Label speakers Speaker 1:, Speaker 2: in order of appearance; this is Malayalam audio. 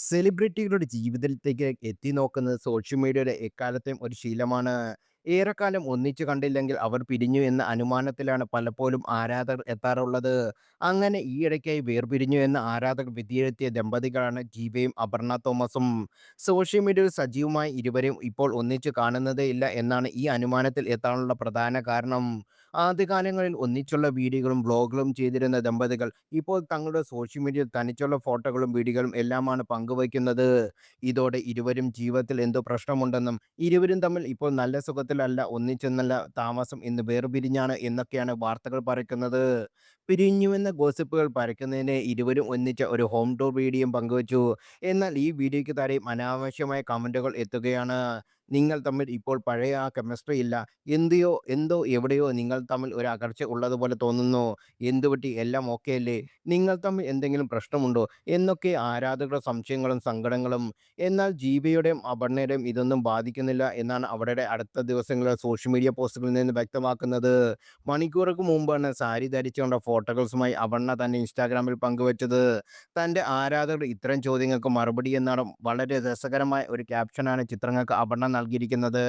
Speaker 1: സെലിബ്രിറ്റികളുടെ ജീവിതത്തിലേക്ക് എത്തിനോക്കുന്നത് സോഷ്യൽ മീഡിയയുടെ എക്കാലത്തെയും ഒരു ശീലമാണ്. ഏറെക്കാലം ഒന്നിച്ചു കണ്ടില്ലെങ്കിൽ അവർ പിരിഞ്ഞു എന്ന അനുമാനത്തിലാണ് പലപ്പോഴും ആരാധകർ എത്താറുള്ളത്. അങ്ങനെ ഈയിടയ്ക്കായി വേർപിരിഞ്ഞു എന്ന ആരാധകർ വിധിയെഴുത്തിയ ദമ്പതികളാണ് ജീവയും അപർണ തോമസും. സോഷ്യൽ മീഡിയയിൽ സജീവമായി ഇരുവരും ഇപ്പോൾ ഒന്നിച്ചു കാണുന്നതേ ഇല്ല എന്നാണ് ഈ അനുമാനത്തിൽ എത്താനുള്ള പ്രധാന കാരണം. ആദ്യകാലങ്ങളിൽ ഒന്നിച്ചുള്ള വീഡിയോകളും വ്ളോഗുകളും ചെയ്തിരുന്ന ദമ്പതികൾ ഇപ്പോൾ തങ്ങളുടെ സോഷ്യൽ മീഡിയയിൽ തനിച്ചുള്ള ഫോട്ടോകളും വീഡിയോകളും എല്ലാമാണ് പങ്കുവയ്ക്കുന്നത്. ഇതോടെ ഇരുവരും ജീവിതത്തിൽ എന്തോ പ്രശ്നമുണ്ടെന്നും ഇരുവരും തമ്മിൽ ഇപ്പോൾ നല്ല സുഖത്തിലല്ല, ഒന്നിച്ചെന്നല്ല താമസം, ഇന്ന് വേർപിരിഞ്ഞാണ് എന്നൊക്കെയാണ് വാർത്തകൾ പരക്കുന്നത്. പിരിഞ്ഞുവെന്ന ഗോസിപ്പുകൾ പരക്കുന്നതിന് ഇരുവരും ഒന്നിച്ച ഒരു ഹോം ടൂർ വീഡിയോയും പങ്കുവച്ചു. എന്നാൽ ഈ വീഡിയോയ്ക്ക് താഴെയും അനാവശ്യമായ കമന്റുകൾ എത്തുകയാണ്. നിങ്ങൾ തമ്മിൽ ഇപ്പോൾ പഴയ ആ കെമിസ്ട്രി ഇല്ല. എന്തോ എവിടെയോ നിങ്ങൾ തമ്മിൽ ഒരു അകൽച്ച ഉള്ളതുപോലെ തോന്നുന്നു. എന്തുപറ്റി? എല്ലാം ഓക്കെ അല്ലേ? നിങ്ങൾ തമ്മിൽ എന്തെങ്കിലും പ്രശ്നമുണ്ടോ? എന്നൊക്കെ ആരാധകരുടെ സംശയങ്ങളും സങ്കടങ്ങളും. എന്നാൽ ജീവയുടെയും അപർണ്ണയുടെയും ഇതൊന്നും ബാധിക്കുന്നില്ല എന്നാണ് അവരുടെ അടുത്ത ദിവസങ്ങളിലെ സോഷ്യൽ മീഡിയ പോസ്റ്റുകളിൽ നിന്ന് വ്യക്തമാക്കുന്നത്. മണിക്കൂറുകൾക്ക് മുമ്പാണ് സാരി ധരിച്ചുകൊണ്ട ഫോട്ടോഗ്രാഫ്സുമായി അപർണ്ണ തന്റെ ഇൻസ്റ്റാഗ്രാമിൽ പങ്കുവച്ചത്. തന്റെ ആരാധകരുടെ ഇത്തരം ചോദ്യങ്ങൾക്ക് മറുപടി എന്നാണ് വളരെ രസകരമായ ഒരു ക്യാപ്ഷനാണ് ചിത്രങ്ങൾക്ക് അപർണ്ണ നൽകിയിരിക്കുന്നത്.